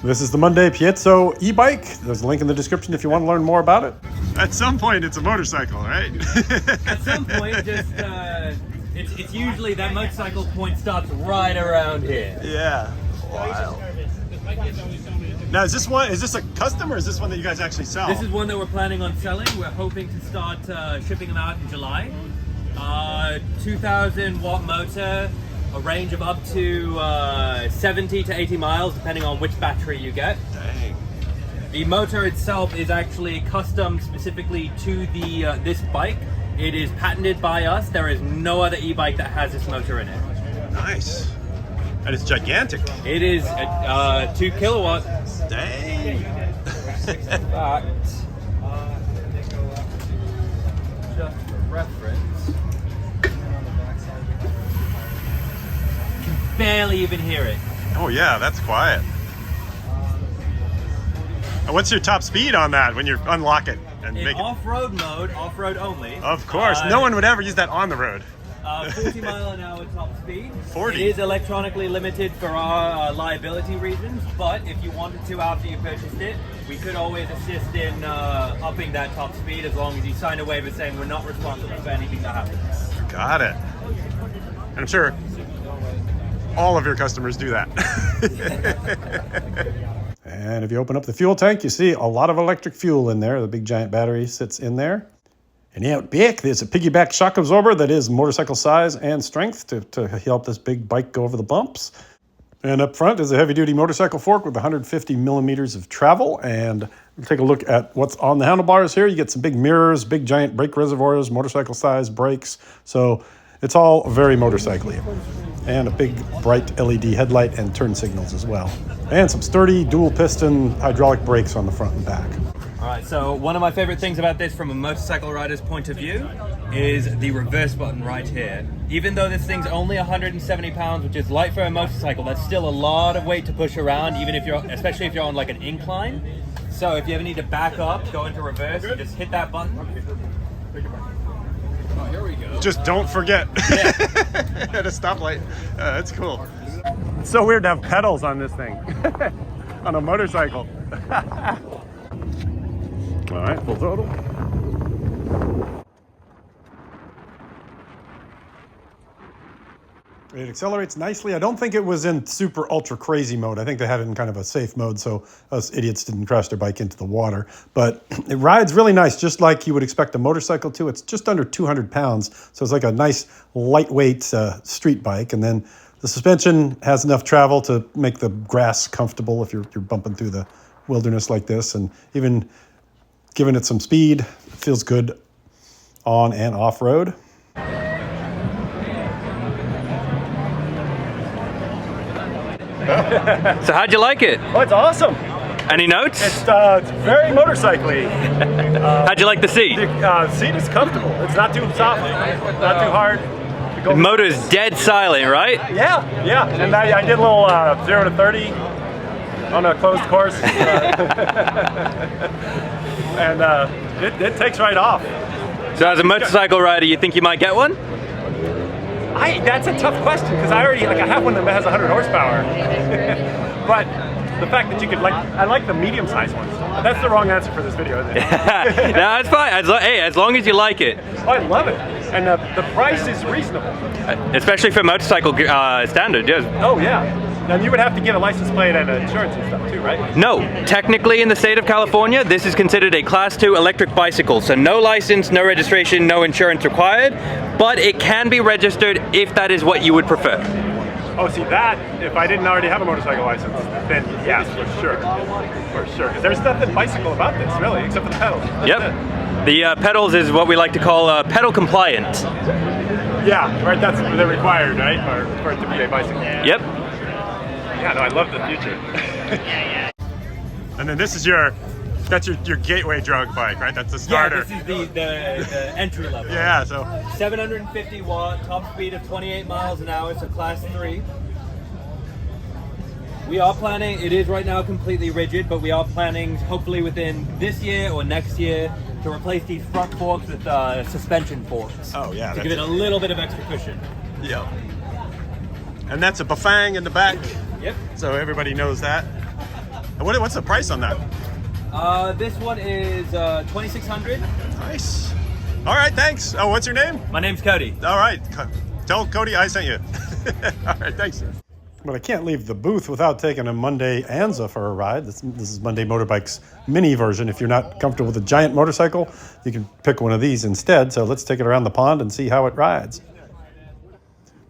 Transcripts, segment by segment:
This is the Monday Piezo e-bike. There's a link in the description if you want to learn more about it. At some point, it's a motorcycle, right? At some point, just it's usually that motorcycle point starts right around here. Yeah. Wow. Now, is this a custom or is this one that you guys actually sell? This is one that we're planning on selling. We're hoping to start shipping them out in July. 2,000 watt motor, a range of up to 70 to 80 miles, depending on which battery you get. Dang. The motor itself is actually custom specifically to the this bike. It is patented by us. There is no other e-bike that has this motor in it. Nice. And it's gigantic. It is 2 kilowatt. Dang. In fact, just for reference, you can barely even hear it. Oh yeah, that's quiet. And what's your top speed on that when you unlock it and In make it? off-road mode, off-road only. Of course, no one would ever use that on the road. 40 mile an hour top speed. 40. It is electronically limited for our liability reasons, but if you wanted to after you purchased it, we could always assist in upping that top speed as long as you sign a waiver saying we're not responsible for anything that happens. Got it. And I'm sure all of your customers do that. And if you open up the fuel tank, you see a lot of electric fuel in there. The big giant battery sits in there. And yeah, Ebike, there's a piggyback shock absorber that is motorcycle size and strength to help this big bike go over the bumps. And up front is a heavy-duty motorcycle fork with 150 millimeters of travel. And we'll take a look at what's on the handlebars here. You get some big mirrors, big giant brake reservoirs, motorcycle size brakes. So it's all very motorcycle-y. And a big bright LED headlight and turn signals as well. And some sturdy dual piston hydraulic brakes on the front and back. All right, so one of my favorite things about this from a motorcycle rider's point of view is the reverse button right here. Even though this thing's only 170 pounds, which is light for a motorcycle, that's still a lot of weight to push around, even if especially if you're on like an incline. So if you ever need to back up, go into reverse, you just hit that button. Oh, here we go. Just don't forget. Yeah. At a stoplight. That's cool. It's so weird to have pedals on this thing. On a motorcycle. All right, full throttle. It accelerates nicely. I don't think it was in super ultra crazy mode. I think they had it in kind of a safe mode so us idiots didn't crash their bike into the water. But it rides really nice, just like you would expect a motorcycle to. It's just under 200 pounds, so it's like a nice lightweight street bike. And then the suspension has enough travel to make the grass comfortable if you're bumping through the wilderness like this. And even giving it some speed, it feels good on and off-road. So how'd you like it? Oh, it's awesome. Any notes? It's very motorcycle-y. How'd you like the seat? The seat is comfortable. It's not too soft, not too hard. The motor's dead silent, right? Yeah. And I did a little 0 to 30 on a closed course. And it takes right off. So as a motorcycle rider, you think you might get one? That's a tough question because I have one that has 100 horsepower. But the fact that you could I like the medium-sized ones. That's the wrong answer for this video, isn't it? No, that's fine. As long as you like it. Oh, I love it. And the price is reasonable. Especially for motorcycle standard, yes. Oh, yeah. And you would have to get a license plate and insurance and stuff too, right? No. Technically in the state of California, this is considered a Class 2 electric bicycle. So no license, no registration, no insurance required. But it can be registered if that is what you would prefer. Oh, see that, if I didn't already have a motorcycle license, then yes, for sure. For sure. Because there's nothing bicycle about this, really, except for the pedals. That's The pedals is what we like to call pedal compliant. Yeah, right, they're required, right? For it to be a bicycle. Yep. Yeah, no, I love the future. And then this is that's your gateway drug bike, right? That's the starter. Yeah, this is the entry level. Yeah, so 750 watt, top speed of 28 miles an hour, so class 3. We are planning, it is right now completely rigid, but we are planning hopefully within this year or next year to replace these front forks with suspension forks. Oh yeah. To give it a little bit of extra cushion. Yeah. And that's a bafang in the back. Yep. So everybody knows that. And what's the price on that? This one is 2,600. Nice. All right, thanks. Oh, what's your name? My name's Cody. All right. Tell Cody I sent you. All right, thanks. But I can't leave the booth without taking a Monday Anza for a ride. This is Monday Motorbikes mini version. If you're not comfortable with a giant motorcycle, you can pick one of these instead. So let's take it around the pond and see how it rides.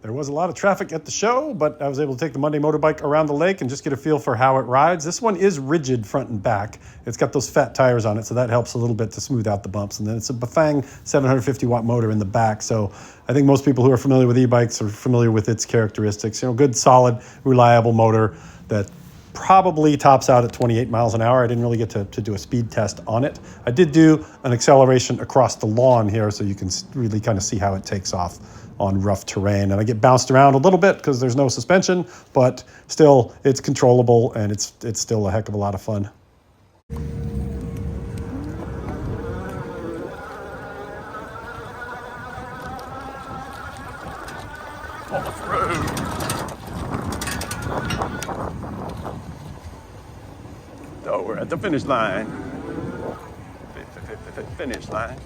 There was a lot of traffic at the show, but I was able to take the Monday motorbike around the lake and just get a feel for how it rides. This one is rigid front and back. It's got those fat tires on it, so that helps a little bit to smooth out the bumps. And then it's a Bafang 750-watt motor in the back. So I think most people who are familiar with e-bikes are familiar with its characteristics. You know, good, solid, reliable motor that probably tops out at 28 miles an hour. I didn't really get to do a speed test on it. I did do an acceleration across the lawn here, so you can really kind of see how it takes off on rough terrain. And I get bounced around a little bit because there's no suspension, but still it's controllable and it's still a heck of a lot of fun. Off-road. So we're at the finish line. Finish line.